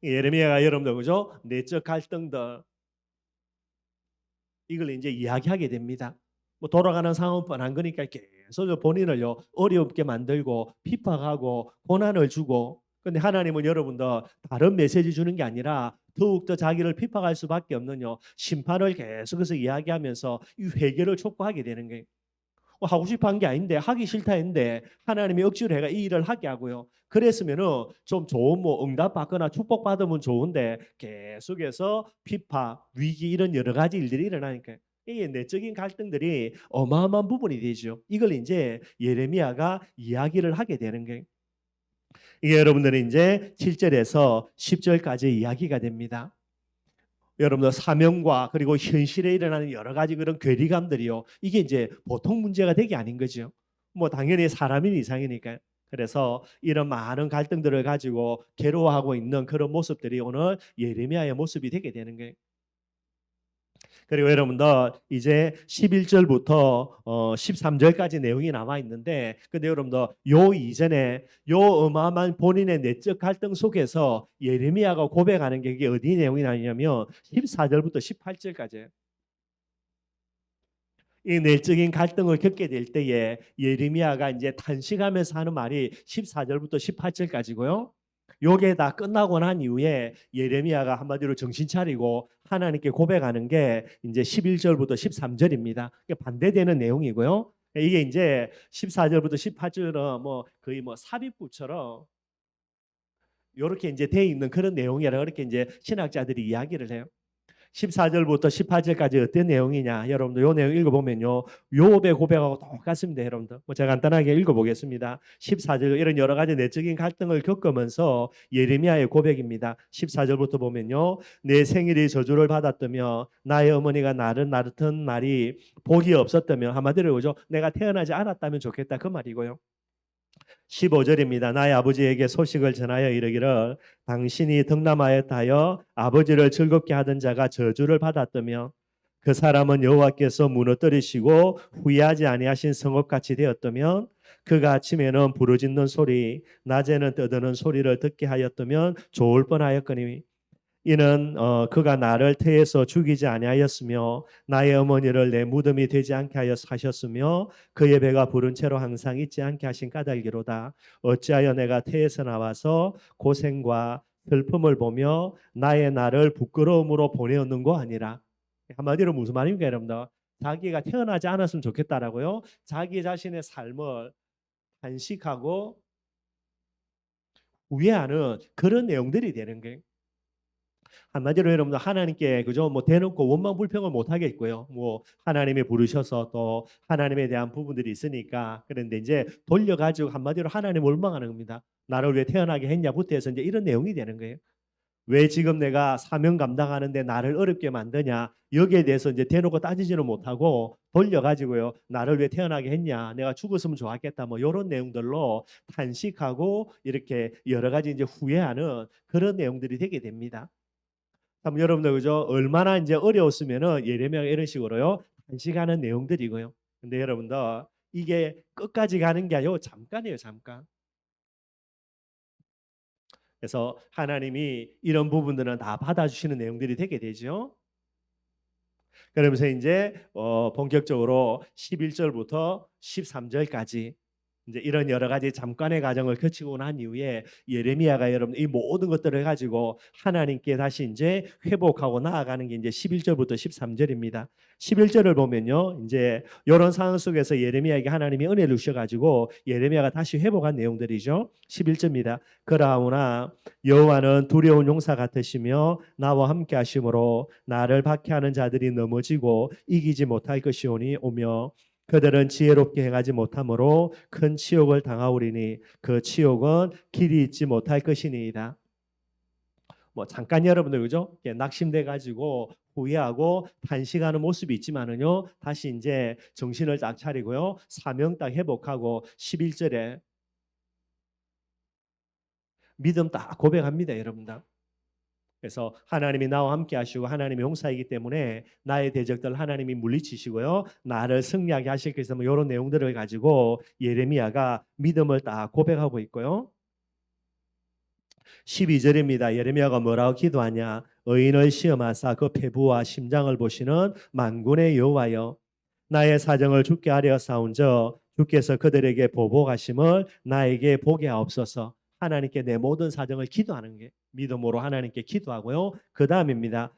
예레미야가 여러분들, 그죠, 내적 갈등들 이걸 이제 이야기하게 됩니다. 뭐 돌아가는 상황은 뻔한 거니까 계속 본인을요 어렵게 만들고 핍박하고 고난을 주고, 근데 하나님은 여러분들 다른 메시지 주는 게 아니라 더욱더 자기를 핍박할 수밖에 없는요 심판을 계속해서 이야기하면서 이 회개를 촉구하게 되는 거예요. 하고 싶어 한 게 아닌데, 하기 싫다 했는데 하나님이 억지로 해가 이 일을 하게 하고요. 그랬으면은 좀 좋은 뭐 응답 받거나 축복 받으면 좋은데 계속해서 핍박, 위기 이런 여러 가지 일들이 일어나니까 이게 내적인 갈등들이 어마어마한 부분이 되죠. 이걸 이제 예레미야가 이야기를 하게 되는 거예요. 이게 여러분들이 이제 7절에서 10절까지 이야기가 됩니다. 여러분들 사명과 그리고 현실에 일어나는 여러 가지 그런 괴리감들이요, 이게 이제 보통 문제가 되게 아닌 거죠. 뭐 당연히 사람인 이상이니까요. 그래서 이런 많은 갈등들을 가지고 괴로워하고 있는 그런 모습들이 오늘 예레미야의 모습이 되게 되는 거예요. 그리고 여러분들 이제 11절부터 13절까지 내용이 남아 있는데, 근데 여러분들 요 이전에 요 어마어마한 본인의 내적 갈등 속에서 예레미야가 고백하는 게, 이게 어디 내용이 나냐면 14절부터 18절까지예요. 이 내적인 갈등을 겪게 될 때에 예레미야가 이제 탄식하면서 하는 말이 14절부터 18절까지고요. 요게 다 끝나고 난 이후에 예레미야가 한마디로 정신 차리고 하나님께 고백하는 게 이제 11절부터 13절입니다. 반대되는 내용이고요. 이게 이제 14절부터 18절은 뭐 거의 뭐 삽입구처럼 이렇게 이제 돼 있는 그런 내용이라 그렇게 이제 신학자들이 이야기를 해요. 14절부터 18절까지 어떤 내용이냐, 여러분들 요 내용 읽어보면요 요업의 고백하고 똑같습니다. 여러분들 뭐 제가 간단하게 읽어보겠습니다. 14절 이런 여러 가지 내적인 갈등을 겪으면서 예레미야의 고백입니다. 14절부터 보면요, 내 생일이 저주를 받았다며 나의 어머니가 나를 낳던 날이 복이 없었다며, 한마디로 그죠, 내가 태어나지 않았다면 좋겠다 그 말이고요. 15절입니다. 나의 아버지에게 소식을 전하여 이르기를 당신이 덕남하였다 하여 아버지를 즐겁게 하던 자가 저주를 받았다며 그 사람은 여호와께서 무너뜨리시고 후회하지 아니하신 성읍같이 되었다면 그가 아침에는 부르짖는 소리 낮에는 떠드는 소리를 듣게 하였다면 좋을 뻔하였거니 이는 그가 나를 태에서 죽이지 아니하였으며 나의 어머니를 내 무덤이 되지 않게 하여 하셨으며 그의 배가 부른 채로 항상 잊지 않게 하신 까닭이로다. 어찌하여 내가 태에서 나와서 고생과 슬픔을 보며 나의 나를 부끄러움으로 보내었는고 아니라. 한마디로 무슨 말입니까, 여러분들? 자기가 태어나지 않았으면 좋겠다라고요. 자기 자신의 삶을 단식하고 후회하는 그런 내용들이 되는 거예요. 한마디로 여러분들 하나님께 그죠 뭐 대놓고 원망 불평을 못 하겠고요. 뭐 하나님이 부르셔서 또 하나님에 대한 부분들이 있으니까 그런데 이제 돌려가지고 한마디로 하나님 원망하는 겁니다. 나를 왜 태어나게 했냐부터 해서 이제 이런 내용이 되는 거예요. 왜 지금 내가 사명 감당하는데 나를 어렵게 만드냐 여기에 대해서 이제 대놓고 따지지는 못하고 돌려가지고요 나를 왜 태어나게 했냐 내가 죽었으면 좋았겠다 뭐 이런 내용들로 탄식하고 이렇게 여러 가지 이제 후회하는 그런 내용들이 되게 됩니다. 참 여러분들 그죠? 얼마나 이제 어려웠으면은 예레미야가 이런 식으로요 단식하는 내용들이고요. 근데 여러분들 이게 끝까지 가는 게 아니고 잠깐이에요, 잠깐. 그래서 하나님이 이런 부분들은 다 받아주시는 내용들이 되게 되죠. 그러면서 이제 본격적으로 11절부터 13절까지 이제 이런 여러 가지 잠깐의 과정을 거치고 난 이후에 예레미야가 여러분 이 모든 것들을 가지고 하나님께 다시 이제 회복하고 나아가는 게 이제 11절부터 13절입니다. 11절을 보면요. 이제 이런 상황 속에서 예레미야에게 하나님이 은혜를 주셔 가지고 예레미야가 다시 회복한 내용들이죠. 11절입니다. 그러하오나 여호와는 두려운 용사 같으시며 나와 함께 하심으로 나를 박해하는 자들이 넘어지고 이기지 못할 것이오니 오며 그들은 지혜롭게 행하지 못하므로 큰 치욕을 당하오리니 그 치욕은 길이 있지 못할 것이니이다. 뭐 잠깐 여러분들 그죠? 낙심돼 가지고 후회하고 탄식하는 모습이 있지만은요. 다시 이제 정신을 딱 차리고요. 사명 딱 회복하고 11절에 믿음 딱 고백합니다, 여러분들. 그래서 하나님이 나와 함께 하시고 하나님의 용사이기 때문에 나의 대적들 하나님이 물리치시고요. 나를 승리하게 하실 것이다. 뭐 이런 내용들을 가지고 예레미야가 믿음을 딱 고백하고 있고요. 12절입니다. 예레미야가 뭐라고 기도하냐? 의인을 시험하사 그 폐부와 심장을 보시는 만군의 여호와여 나의 사정을 주께 하려 사온저 주께서 그들에게 보복하심을 나에게 보게 하옵소서. 하나님께 내 모든 사정을 기도하는 게 믿음으로 하나님께 기도하고요. 그 다음입니다.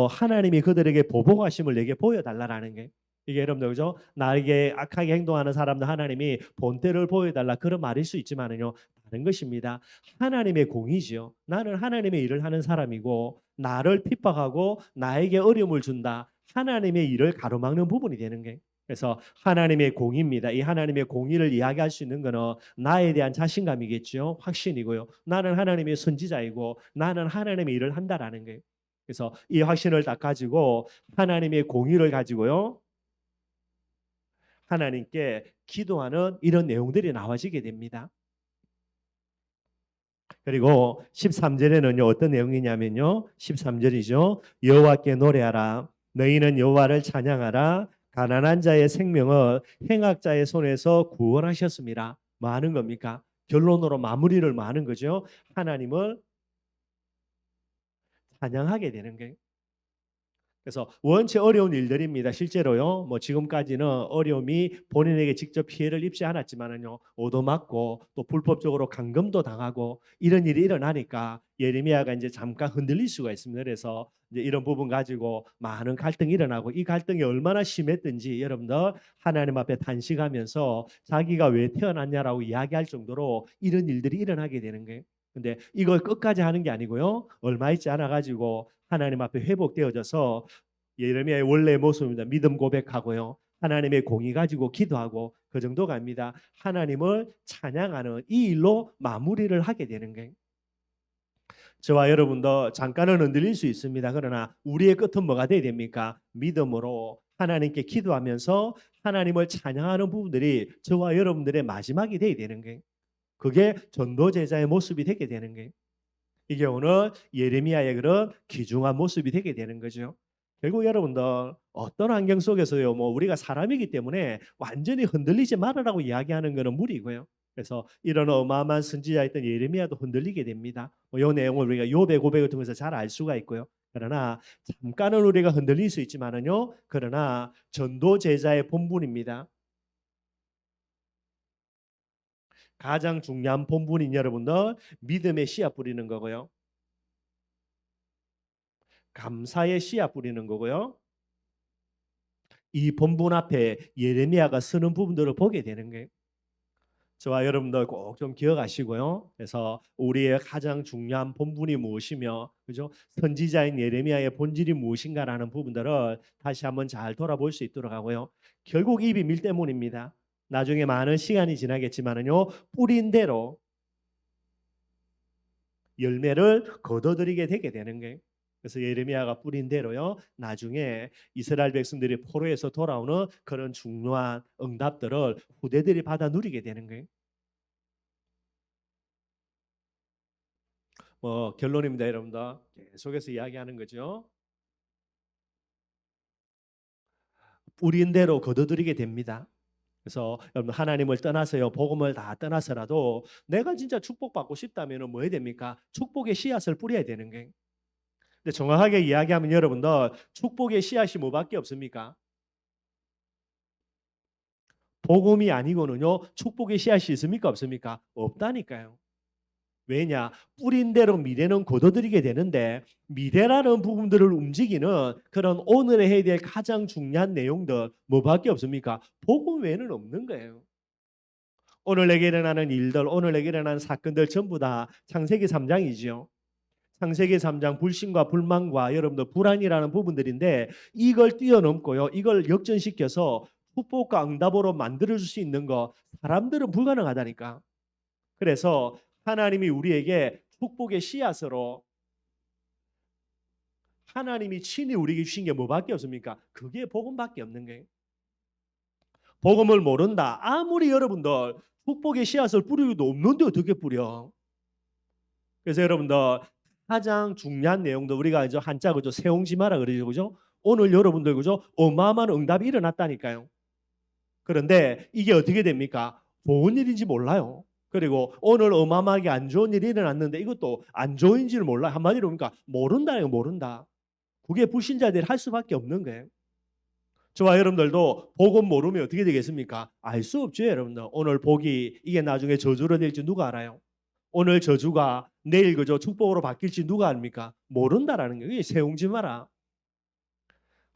하나님이 그들에게 보복하심을 내게 보여달라라는 게 이게 여러분들 그죠? 나에게 악하게 행동하는 사람들 하나님이 본때를 보여달라 그런 말일 수 있지만은요 다른 것입니다. 하나님의 공이지요. 나는 하나님의 일을 하는 사람이고 나를 핍박하고 나에게 어려움을 준다. 하나님의 일을 가로막는 부분이 되는 게 그래서 하나님의 공의입니다. 이 하나님의 공의를 이야기할 수 있는 것은 나에 대한 자신감이겠죠. 확신이고요. 나는 하나님의 선지자이고 나는 하나님의 일을 한다라는 거예요. 그래서 이 확신을 딱 가지고 하나님의 공의를 가지고요. 하나님께 기도하는 이런 내용들이 나와지게 됩니다. 그리고 13절에는요. 어떤 내용이냐면요. 13절이죠. 여호와께 노래하라. 너희는 여호와를 찬양하라. 가난한 자의 생명을 행악자의 손에서 구원하셨습니다. 뭐 하는 겁니까? 결론으로 마무리를 뭐 하는 거죠? 하나님을 찬양하게 되는 거예요. 그래서 원체 어려운 일들입니다. 실제로요. 뭐 지금까지는 어려움이 본인에게 직접 피해를 입지 않았지만은요. 오도맞고 또 불법적으로 감금도 당하고 이런 일이 일어나니까 예레미야가 이제 잠깐 흔들릴 수가 있습니다. 그래서 이제 이런 부분 가지고 많은 갈등이 일어나고 이 갈등이 얼마나 심했든지 여러분들 하나님 앞에 단식하면서 자기가 왜 태어났냐라고 이야기할 정도로 이런 일들이 일어나게 되는 거예요. 근데 이걸 끝까지 하는 게 아니고요. 얼마 있지 않아 가지고 하나님 앞에 회복되어져서 예레미야의 원래의 모습입니다. 믿음 고백하고요. 하나님의 공의 가지고 기도하고 그 정도가 아닙니다. 하나님을 찬양하는 이 일로 마무리를 하게 되는 거예요. 저와 여러분도 잠깐은 흔들릴 수 있습니다. 그러나 우리의 끝은 뭐가 돼야 됩니까? 믿음으로 하나님께 기도하면서 하나님을 찬양하는 부분들이 저와 여러분들의 마지막이 돼야 되는 거예요. 그게 전도 제자의 모습이 되게 되는 거예요. 이게 오늘 예레미야의 그런 귀중한 모습이 되게 되는 거죠. 결국 여러분들 어떤 환경 속에서요, 뭐 우리가 사람이기 때문에 완전히 흔들리지 말으라고 이야기하는 것은 무리고요. 그래서 이런 어마어마한 선지자였던 예레미야도 흔들리게 됩니다. 이 내용을 우리가 욥의 고백을 통해서 잘 알 수가 있고요. 그러나 잠깐은 우리가 흔들릴 수 있지만은요. 그러나 전도 제자의 본분입니다. 가장 중요한 본분인 여러분들 믿음의 씨앗 뿌리는 거고요. 감사의 씨앗 뿌리는 거고요. 이 본분 앞에 예레미야가 쓰는 부분들을 보게 되는 거예요. 저와 여러분들 꼭 좀 기억하시고요. 그래서 우리의 가장 중요한 본분이 무엇이며, 그죠? 선지자인 예레미야의 본질이 무엇인가라는 부분들을 다시 한번 잘 돌아볼 수 있도록 하고요. 결국 이 비밀 때문입니다. 나중에 많은 시간이 지나겠지만은요, 뿌린 대로 열매를 거둬들이게 되게 되는 거예요. 그래서 예레미야가 뿌린 대로요. 나중에 이스라엘 백성들이 포로에서 돌아오는 그런 중요한 응답들을 후대들이 받아 누리게 되는 거예요. 뭐 결론입니다, 여러분들. 계속해서 이야기하는 거죠. 뿌린 대로 거둬들이게 됩니다. 그래서 여러분 하나님을 떠나서요 복음을 다 떠나서라도 내가 진짜 축복받고 싶다면 뭐 해야 됩니까? 축복의 씨앗을 뿌려야 되는 거예요. 근데 정확하게 이야기하면 여러분들 축복의 씨앗이 뭐밖에 없습니까? 복음이 아니고는요 축복의 씨앗이 있습니까 없습니까? 없다니까요. 왜냐? 뿌린 대로 미래는 거둬들이게 되는데 미래라는 부분들을 움직이는 그런 오늘에 해야 될 가장 중요한 내용들 뭐밖에 없습니까? 복음 외에는 없는 거예요. 오늘 내게 일어나는 일들, 오늘 내게 일어나는 사건들 전부 다 창세기 3장이지요. 창세기 3장 불신과 불만과 여러분들 불안이라는 부분들인데 이걸 뛰어넘고요. 이걸 역전시켜서 축복과 응답으로 만들어줄 수 있는 거 사람들은 불가능하다니까. 그래서 하나님이 우리에게 축복의 씨앗으로 하나님이 친히 우리에게 주신 게 뭐밖에 없습니까? 그게 복음밖에 없는 거예요. 복음을 모른다. 아무리 여러분들 축복의 씨앗을 뿌리기도 없는데 어떻게 뿌려? 그래서 여러분들 가장 중요한 내용도 우리가 이제 한자 그죠 세옹지마라 그러죠 그죠? 오늘 여러분들 그죠 어마어마한 응답이 일어났다니까요. 그런데 이게 어떻게 됩니까? 좋은 일인지 몰라요. 그리고 오늘 어마어마하게 안 좋은 일이 일어났는데 이것도 안 좋은지를 몰라. 한마디로 그러니까 모른다는 거 모른다. 그게 불신자들이 할 수밖에 없는 거예요. 저와 여러분들도 복음 모르면 어떻게 되겠습니까? 알 수 없죠, 여러분들. 오늘 복이 이게 나중에 저주로 될지 누가 알아요? 오늘 저주가 내일 그저 축복으로 바뀔지 누가 압니까? 모른다라는 거예요. 세웅지 마라.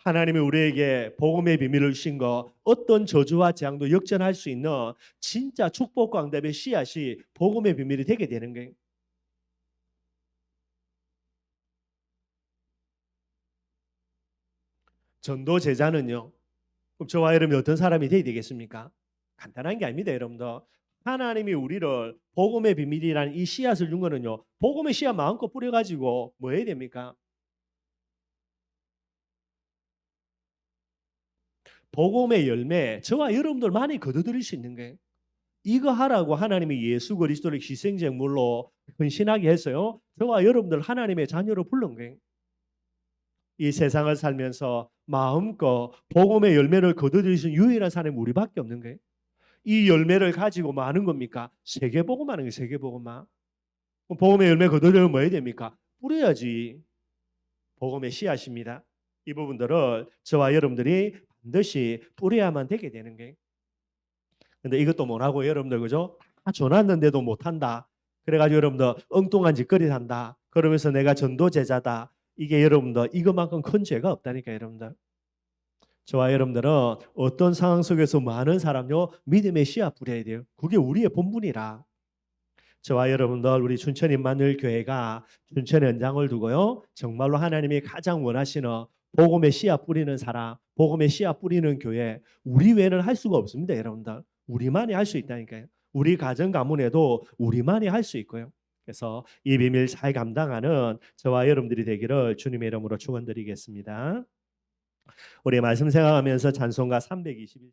하나님이 우리에게 복음의 비밀을 주신 거 어떤 저주와 재앙도 역전할 수 있는 진짜 축복과 응답의 씨앗이 복음의 비밀이 되게 되는 거예요. 전도 제자는요. 그럼 저와 여러분이 어떤 사람이 되어야 되겠습니까? 간단한 게 아닙니다, 여러분들. 하나님이 우리를 복음의 비밀이라는 이 씨앗을 준 거는요. 복음의 씨앗 마음껏 뿌려가지고 뭐 해야 됩니까? 복음의 열매, 저와 여러분들 많이 거둬들일 수 있는 거예요. 이거 하라고 하나님이 예수 그리스도를 희생제물로 헌신하게 했어요. 저와 여러분들 하나님의 자녀로 부른 거예요. 이 세상을 살면서 마음껏 복음의 열매를 거둬들일 수 있는 유일한 사람이 우리밖에 없는 거예요. 이 열매를 가지고 뭐 하는 겁니까? 세계복음 하는 거예요. 세계복음만. 복음의 열매 거둬들면 뭐 해야 됩니까? 뿌려야지. 복음의 씨앗입니다. 이 부분들을 저와 여러분들이 반드시 뿌려야만 되게 되는 거예요. 근데 이것도 못하고 여러분들 그죠? 다 줘놨는데도 못한다. 그래가지고 여러분들 엉뚱한 짓거리 한다. 그러면서 내가 전도제자다. 이게 여러분들 이것만큼 큰 죄가 없다니까 여러분들. 저와 여러분들은 어떤 상황 속에서 많은 사람요 믿음의 씨앗 뿌려야 돼요. 그게 우리의 본분이라. 저와 여러분들 우리 춘천 임마누엘 교회가 춘천 연장을 두고요. 정말로 하나님이 가장 원하시는 복음의 씨앗 뿌리는 사람, 복음의 씨앗 뿌리는 교회 우리 외에는 할 수가 없습니다. 여러분들. 우리만이 할 수 있다니까요. 우리 가정 가문에도 우리만이 할 수 있고요. 그래서 이 비밀 잘 감당하는 저와 여러분들이 되기를 주님의 이름으로 축원드리겠습니다. 우리 말씀 생각하면서 찬송가 321장